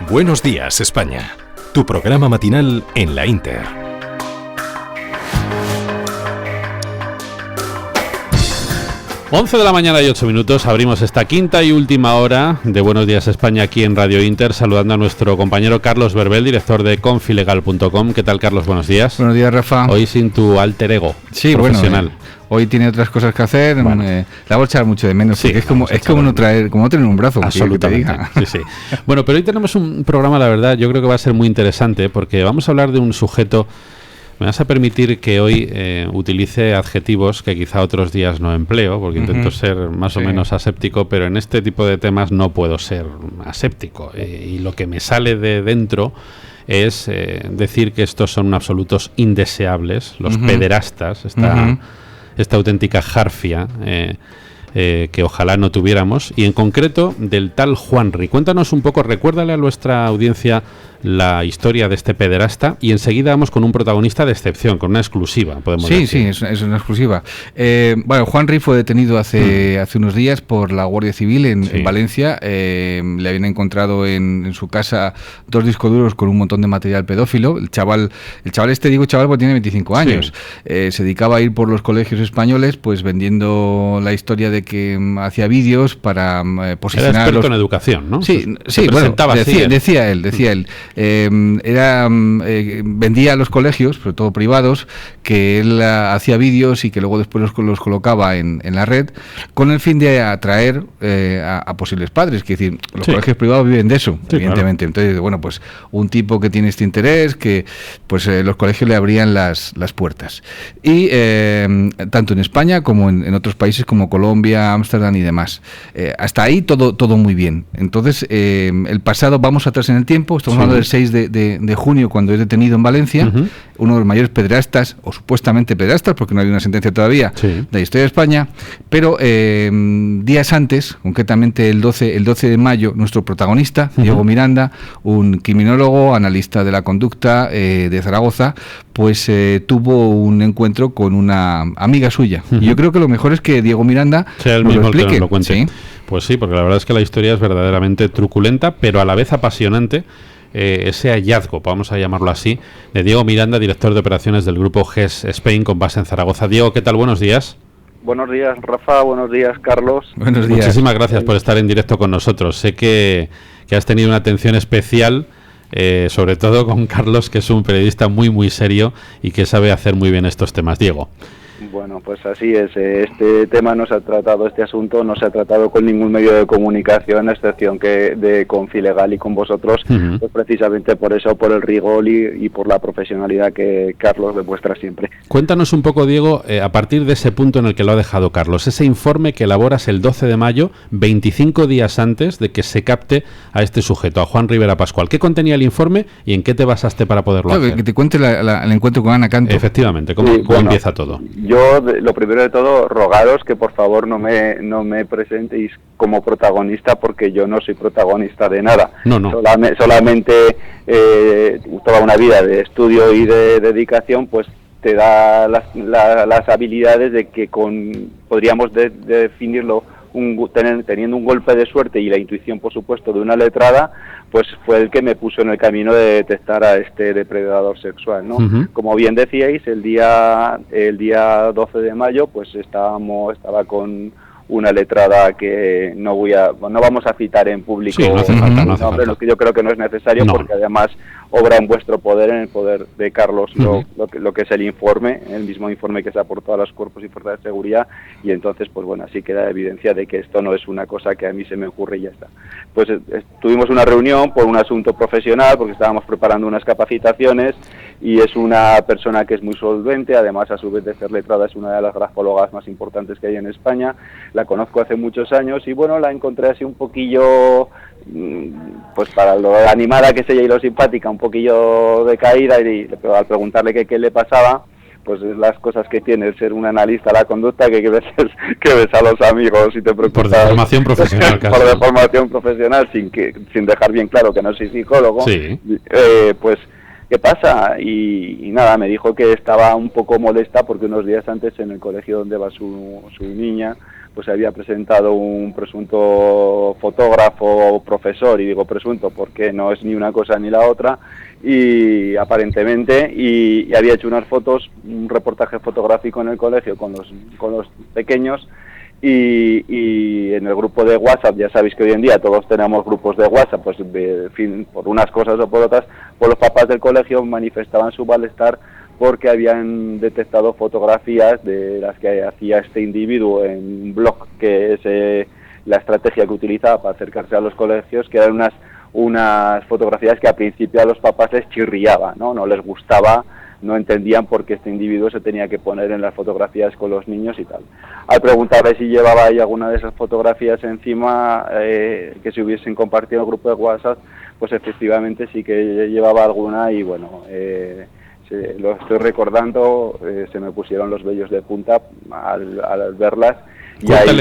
Buenos días, España. Tu programa matinal en la Inter. Once de la mañana y 8 minutos, abrimos esta quinta y última hora de Buenos Días España aquí en Radio Inter, saludando a nuestro compañero Carlos Verbel, director de confilegal.com. ¿Qué tal, Carlos? Buenos días. Buenos días, Rafa. Hoy sin tu alter ego profesional. Bueno, hoy tiene otras cosas que hacer, la voy a echar mucho de menos, sí, porque es como no tener un brazo. Absolutamente, sí. Bueno, pero hoy tenemos un programa, la verdad, yo creo que va a ser muy interesante, porque vamos a hablar de un sujeto. Me vas a permitir que hoy utilice adjetivos que quizá otros días no empleo, porque intento ser más o menos aséptico, pero en este tipo de temas no puedo ser aséptico. Y lo que me sale de dentro es decir que estos son absolutos indeseables, los pederastas, esta auténtica jarfia que ojalá no tuviéramos, y en concreto del tal Juanri. Cuéntanos un poco, recuérdale a nuestra audiencia la historia de este pederasta y enseguida vamos con un protagonista de excepción, con una exclusiva, podemos decir. Sí, es una exclusiva. Juanri fue detenido hace unos días por la Guardia Civil en Valencia. Le habían encontrado en su casa 2 discos duros con un montón de material pedófilo. El chaval porque tiene 25 años. Se dedicaba a ir por los colegios españoles pues vendiendo la historia de que hacía vídeos para posicionar. Era experto en educación, ¿no? Sí, decía él. Vendía a los colegios, sobre todo privados, que él hacía vídeos y que luego después los colocaba en la red con el fin de atraer a posibles padres. Que decir, los colegios privados viven de eso, evidentemente. Claro. Entonces, pues un tipo que tiene este interés, que pues los colegios le abrían las puertas. Y tanto en España como en otros países como Colombia, Ámsterdam y demás. Hasta ahí todo muy bien. Entonces, el pasado, vamos atrás en el tiempo, estamos hablando del 6 de junio, cuando es detenido en Valencia, uno de los mayores pederastas, o supuestamente pederastas, porque no hay una sentencia todavía, de la historia de España, pero días antes, concretamente el 12 de mayo, nuestro protagonista, Diego Miranda, un criminólogo, analista de la conducta de Zaragoza, pues tuvo un encuentro con una amiga suya. Y yo creo que lo mejor es que Diego Miranda sea el mismo que nos lo cuente. ¿Sí? Pues sí, porque la verdad es que la historia es verdaderamente truculenta, pero a la vez apasionante. Ese hallazgo, vamos a llamarlo así, de Diego Miranda, director de operaciones del grupo GES Spain con base en Zaragoza. Diego, ¿qué tal? Buenos días. Buenos días, Rafa. Buenos días, Carlos. Buenos días. Muchísimas gracias por estar en directo con nosotros. Sé que has tenido una atención especial, sobre todo con Carlos, que es un periodista muy, muy serio y que sabe hacer muy bien estos temas. Diego. Bueno, pues así es. Este tema no se ha tratado, este asunto no se ha tratado con ningún medio de comunicación, a excepción que de Confilegal y con vosotros, pues precisamente por eso, por el rigor y por la profesionalidad que Carlos demuestra siempre. Cuéntanos un poco, Diego, a partir de ese punto en el que lo ha dejado Carlos, ese informe que elaboras el 12 de mayo, 25 días antes de que se capte a este sujeto, a Juan Rivera Pascual. ¿Qué contenía el informe y en qué te basaste para poderlo hacer? Que te cuente el encuentro con Ana Canto. Efectivamente, ¿cómo empieza todo? Yo, lo primero de todo, rogaros que por favor no me presentéis como protagonista, porque yo no soy protagonista de nada. No. Solamente toda una vida de estudio y de dedicación pues te da las habilidades de que podríamos definirlo teniendo un golpe de suerte y la intuición, por supuesto, de una letrada, pues fue el que me puso en el camino de detectar a este depredador sexual, ¿no? Como bien decíais, el día 12 de mayo, pues estaba con una letrada que no vamos a citar en público. Sí, no hace falta. Lo que yo creo que no es necesario, porque además obra en vuestro poder, en el poder de Carlos, lo que es el informe, el mismo informe que se ha aportado a los cuerpos y fuerzas de seguridad, y entonces, pues bueno, así queda evidencia de que esto no es una cosa que a mí se me ocurre y ya está. Pues tuvimos una reunión por un asunto profesional, porque estábamos preparando unas capacitaciones, y es una persona que es muy solvente, además a su vez de ser letrada es una de las grafólogas más importantes que hay en España. La conozco hace muchos años y bueno, la encontré así un poquillo, pues para lo animada que es ella y lo simpática, un poquillo decaída, pero al preguntarle qué le pasaba, pues es las cosas que tiene el ser un analista de la conducta, que ves a los amigos y te preocupas por deformación profesional casi. Por deformación profesional, sin dejar bien claro que no soy psicólogo. Pues ¿qué pasa? Y nada, me dijo que estaba un poco molesta porque unos días antes en el colegio donde va su niña, pues se había presentado un presunto fotógrafo o profesor, y digo presunto porque no es ni una cosa ni la otra, y aparentemente, y había hecho unas fotos, un reportaje fotográfico en el colegio con los pequeños, y en el grupo de WhatsApp, ya sabéis que hoy en día todos tenemos grupos de WhatsApp, pues en fin, por unas cosas o por otras, pues los papás del colegio manifestaban su malestar porque habían detectado fotografías de las que hacía este individuo en un blog, que es la estrategia que utilizaba para acercarse a los colegios, que eran unas fotografías que al principio a los papás les chirriaba, no les gustaba, no entendían por qué este individuo se tenía que poner en las fotografías con los niños y tal. Al preguntarle si llevaba ahí alguna de esas fotografías encima, que se hubiesen compartido en el grupo de WhatsApp, pues efectivamente sí que llevaba alguna, y bueno, lo estoy recordando, se me pusieron los vellos de punta al verlas.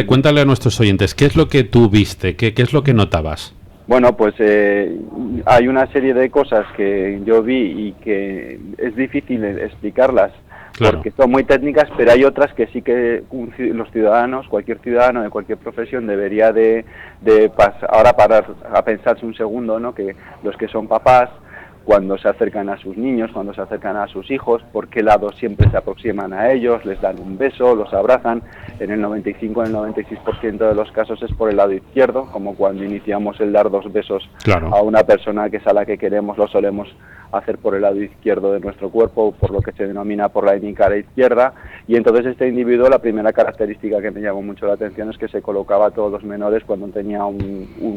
Cuéntale a nuestros oyentes, ¿qué es lo que tú viste? ¿Qué es lo que notabas? Bueno, pues hay una serie de cosas que yo vi y que es difícil explicarlas, claro, porque son muy técnicas, pero hay otras que sí que los ciudadanos, cualquier ciudadano de cualquier profesión debería ahora parar a pensarse un segundo, ¿no? Que los que son papás, cuando se acercan a sus niños, cuando se acercan a sus hijos, por qué lado siempre se aproximan a ellos, les dan un beso, los abrazan. En el 95, en el 96% de los casos es por el lado izquierdo, como cuando iniciamos el dar 2 besos, claro, a una persona que es a la que queremos, lo solemos hacer por el lado izquierdo de nuestro cuerpo, por lo que se denomina por la hemicara izquierda. Y entonces este individuo, la primera característica que me llamó mucho la atención es que se colocaba a todos los menores cuando tenía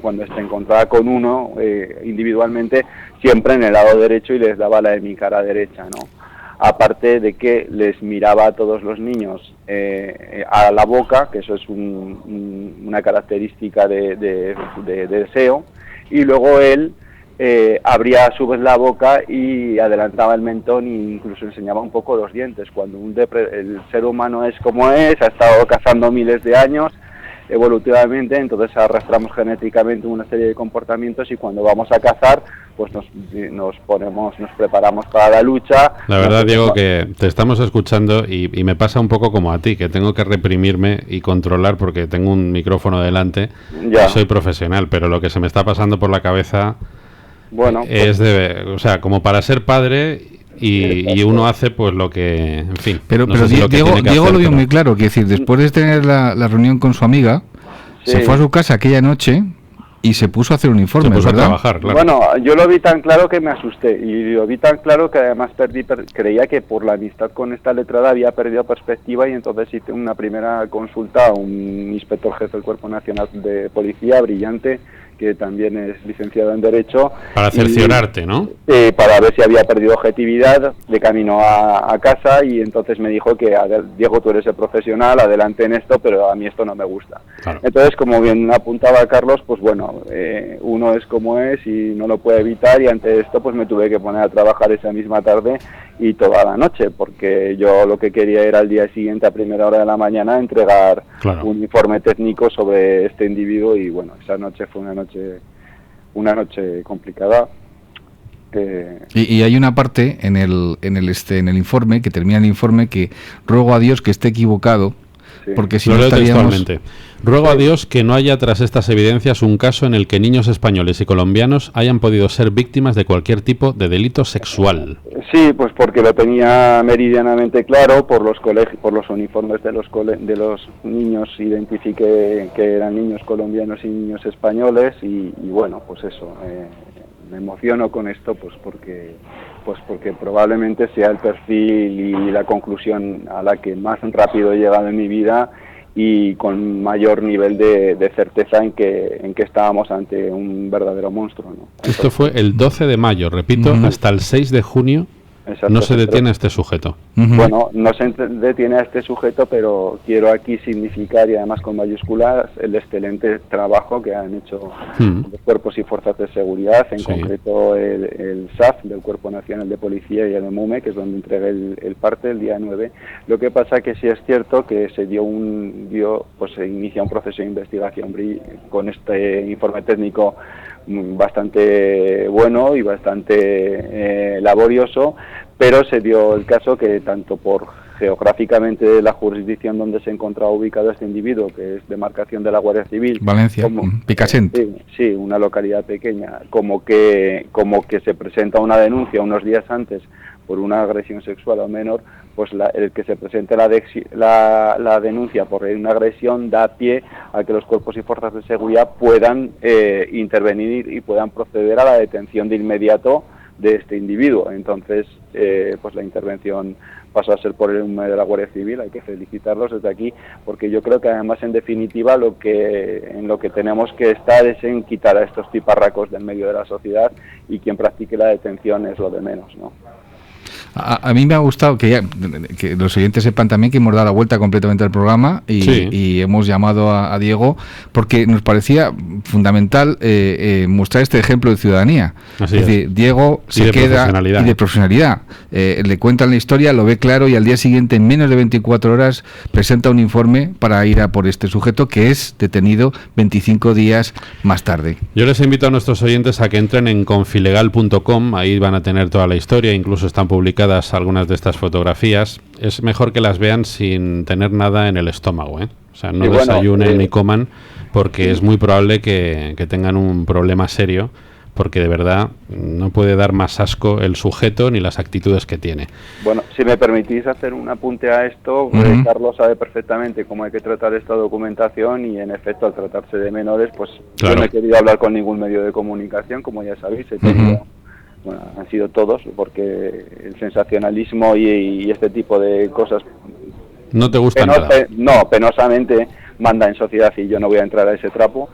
cuando se encontraba con uno individualmente, siempre en el lado derecho, y les daba la hemicara derecha, ¿no? Aparte de que les miraba a todos los niños a la boca, que eso es una característica de deseo, y luego él abría a su vez la boca y adelantaba el mentón, e incluso enseñaba un poco los dientes. Cuando el ser humano es como es, ha estado cazando miles de años evolutivamente, entonces arrastramos genéticamente una serie de comportamientos, y cuando vamos a cazar, pues nos preparamos para la lucha. La verdad, Diego, que te estamos escuchando y me pasa un poco como a ti, que tengo que reprimirme y controlar porque tengo un micrófono delante, y soy profesional, pero lo que se me está pasando por la cabeza, bueno, es o sea, como para ser padre, y uno hace pues lo que, en fin. Pero Diego lo vio muy claro, que decir, después de tener la reunión con su amiga, se fue a su casa aquella noche y se puso a hacer un informe, ¿verdad? A trabajar, claro. Bueno, yo lo vi tan claro que me asusté, y lo vi tan claro que además creía que por la amistad con esta letrada había perdido perspectiva, y entonces hice una primera consulta a un inspector jefe del Cuerpo Nacional de Policía, brillante, que también es licenciado en Derecho. Para cerciorarte, ¿no? Para ver si había perdido objetividad de camino a casa, y entonces me dijo que, Diego, tú eres el profesional, adelante en esto, pero a mí esto no me gusta. Claro. Entonces, como bien apuntaba Carlos, pues bueno, uno es como es y no lo puede evitar, y ante esto pues me tuve que poner a trabajar esa misma tarde y toda la noche, porque yo lo que quería era al día siguiente a primera hora de la mañana entregar un informe técnico sobre este individuo, y bueno, esa noche fue una noche complicada. Y hay una parte en el informe, que termina el informe, que ruego a Dios que esté equivocado, porque si no estaríamos... Ruego a Dios que no haya tras estas evidencias un caso en el que niños españoles y colombianos hayan podido ser víctimas de cualquier tipo de delito sexual. Sí, pues porque lo tenía meridianamente claro, por los uniformes de los niños, identifiqué que eran niños colombianos y niños españoles, y bueno, pues eso, me emociono con esto, pues porque probablemente sea el perfil y la conclusión a la que más rápido he llegado en mi vida, y con mayor nivel de certeza en que estábamos ante un verdadero monstruo, ¿no? Entonces, esto fue el 12 de mayo, repito, hasta el 6 de junio. Exacto, no se detiene a este sujeto. Bueno, no se detiene a este sujeto, pero quiero aquí significar, y además con mayúsculas, el excelente trabajo que han hecho los cuerpos y fuerzas de seguridad, en concreto el SAF, del Cuerpo Nacional de Policía, y el MUME, que es donde entregué el parte el día 9. Lo que pasa que sí es cierto que se inicia un proceso de investigación con este informe técnico bastante bueno y bastante laborioso, pero se dio el caso que tanto por geográficamente la jurisdicción donde se encontraba ubicado este individuo, que es demarcación de la Guardia Civil. Valencia, Picassent. Sí, una localidad pequeña, como que se presenta una denuncia unos días antes por una agresión sexual o menor, pues el que se presente la denuncia por una agresión da pie a que los cuerpos y fuerzas de seguridad puedan intervenir y puedan proceder a la detención de inmediato de este individuo. Entonces, pues la intervención pasó a ser por el de la Guardia Civil. Hay que felicitarlos desde aquí, porque yo creo que además, en definitiva, en lo que tenemos que estar es en quitar a estos tiparracos del medio de la sociedad, y quien practique la detención es lo de menos, ¿no? A mí me ha gustado que los oyentes sepan también que hemos dado la vuelta completamente al programa y hemos llamado a Diego porque nos parecía fundamental mostrar este ejemplo de ciudadanía. Es decir, Diego se queda y de profesionalidad. Le cuentan la historia, lo ve claro y al día siguiente, en menos de 24 horas, presenta un informe para ir a por este sujeto que es detenido 25 días más tarde. Yo les invito a nuestros oyentes a que entren en confilegal.com, ahí van a tener toda la historia, incluso están publicadas algunas de estas fotografías. Es mejor que las vean sin tener nada en el estómago, ¿eh? O sea, no desayunen ni coman, porque es muy probable que tengan un problema serio, porque de verdad no puede dar más asco el sujeto ni las actitudes que tiene. Bueno, si me permitís hacer un apunte a esto, Carlos sabe perfectamente cómo hay que tratar esta documentación y, en efecto, al tratarse de menores, pues claro, yo no he querido hablar con ningún medio de comunicación, como ya sabéis, he tenido... Bueno, han sido todos, porque el sensacionalismo y este tipo de cosas... ¿No te gustan nada? No, penosamente manda en sociedad, y yo no voy a entrar a ese trapo,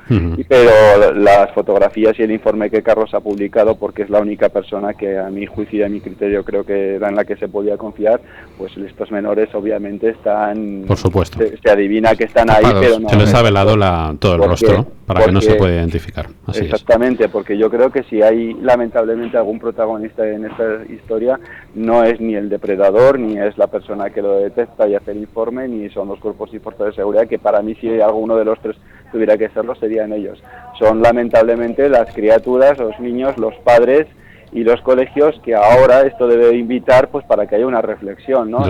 pero las fotografías y el informe que Carlos ha publicado, porque es la única persona que, a mi juicio y a mi criterio, creo que era en la que se podía confiar, pues estos menores obviamente están... Por supuesto. Se adivina que están ahí, pero no... Se les ha velado todo el rostro, ¿no? Para que no se pueda identificar. Así exactamente, porque yo creo que si hay lamentablemente algún protagonista en esta historia, no es ni el depredador, ni es la persona que lo detecta y hace el informe, ni son los cuerpos y fuerzas de seguridad, que para mí, si alguno de los tres tuviera que serlo, serían ellos. Son lamentablemente las criaturas, los niños, los padres y los colegios, que ahora esto debe invitar pues para que haya una reflexión, ¿no?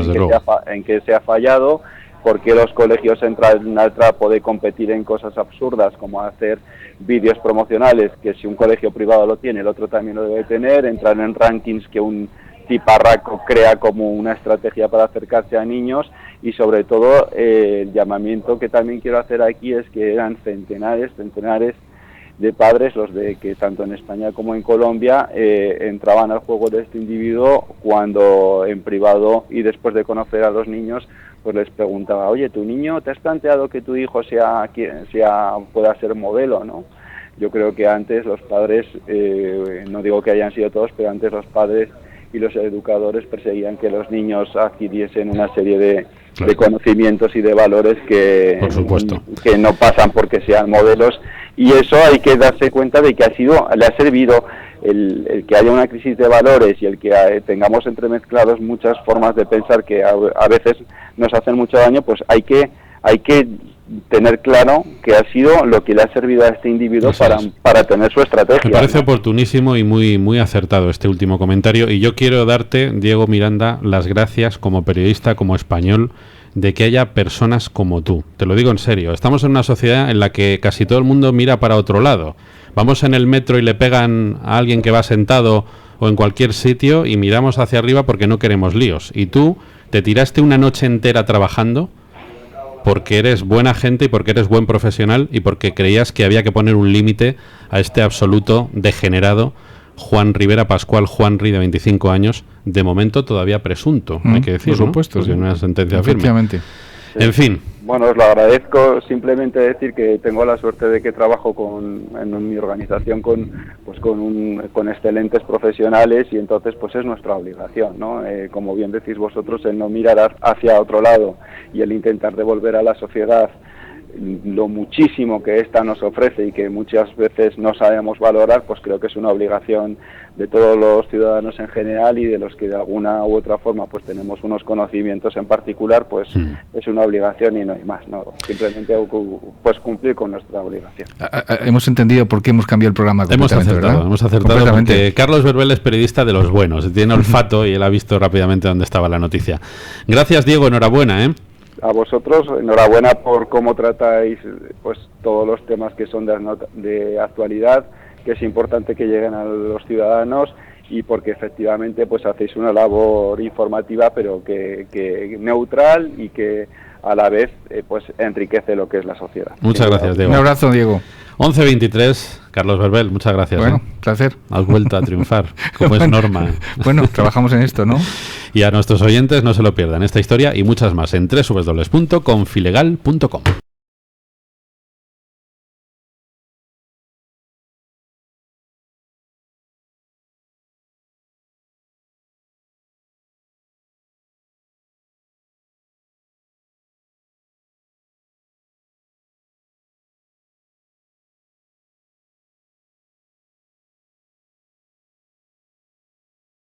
En que se ha fallado, porque los colegios entran al trapo de competir en cosas absurdas como hacer vídeos promocionales, que si un colegio privado lo tiene, el otro también lo debe tener, entrar en rankings que un tiparraco crea como una estrategia para acercarse a niños, y sobre todo el llamamiento que también quiero hacer aquí es que eran centenares de padres los de que tanto en España como en Colombia entraban al juego de este individuo, cuando en privado y después de conocer a los niños pues les preguntaba: oye, ¿tu niño te has planteado que tu hijo pueda ser modelo, no? Yo creo que antes los padres, no digo que hayan sido todos, pero antes los padres y los educadores perseguían que los niños adquiriesen una serie de conocimientos y de valores que, por supuesto, que no pasan porque sean modelos, y eso hay que darse cuenta de que le ha servido el que haya una crisis de valores y el que tengamos entremezclados muchas formas de pensar que a veces nos hacen mucho daño. Pues hay que tener claro que ha sido lo que le ha servido a este individuo para tener su estrategia. Me parece oportunísimo y muy, muy acertado este último comentario, y yo quiero darte, Diego Miranda, las gracias como periodista, como español, de que haya personas como tú. Te lo digo en serio, estamos en una sociedad en la que casi todo el mundo mira para otro lado. Vamos en el metro y le pegan a alguien que va sentado, o en cualquier sitio, y miramos hacia arriba porque no queremos líos. Y tú te tiraste una noche entera trabajando porque eres buena gente y porque eres buen profesional y porque creías que había que poner un límite a este absoluto degenerado Juan Rivera Pascual, Juanri, de 25 años, de momento todavía presunto, hay que decir, por supuesto, ¿no? Porque no es una sentencia efectivamente firme. En fin. Bueno, os lo agradezco. Simplemente decir que tengo la suerte de que trabajo en mi organización con excelentes profesionales, y entonces pues es nuestra obligación, ¿no? Como bien decís vosotros, el no mirar hacia otro lado y el intentar devolver a la sociedad lo muchísimo que esta nos ofrece y que muchas veces no sabemos valorar, pues creo que es una obligación de todos los ciudadanos en general y de los que de alguna u otra forma pues tenemos unos conocimientos en particular, pues es una obligación y no hay más, ¿no? Simplemente pues cumplir con nuestra obligación. Hemos entendido por qué hemos cambiado el programa completamente, ¿verdad? Hemos acertado porque Carlos Verbel es periodista de los buenos, tiene olfato y él ha visto rápidamente dónde estaba la noticia. Gracias, Diego, enhorabuena, ¿eh? A vosotros, enhorabuena por cómo tratáis pues todos los temas que son de actualidad, que es importante que lleguen a los ciudadanos y porque efectivamente pues hacéis una labor informativa pero que neutral y que a la vez pues enriquece lo que es la sociedad. Muchas gracias, Diego. Un abrazo, Diego. 11:23, Carlos Verbel, muchas gracias. Bueno, placer. Has vuelto a triunfar, como es norma. Bueno, trabajamos en esto, ¿no? Y a nuestros oyentes no se lo pierdan esta historia y muchas más en www.confilegal.com.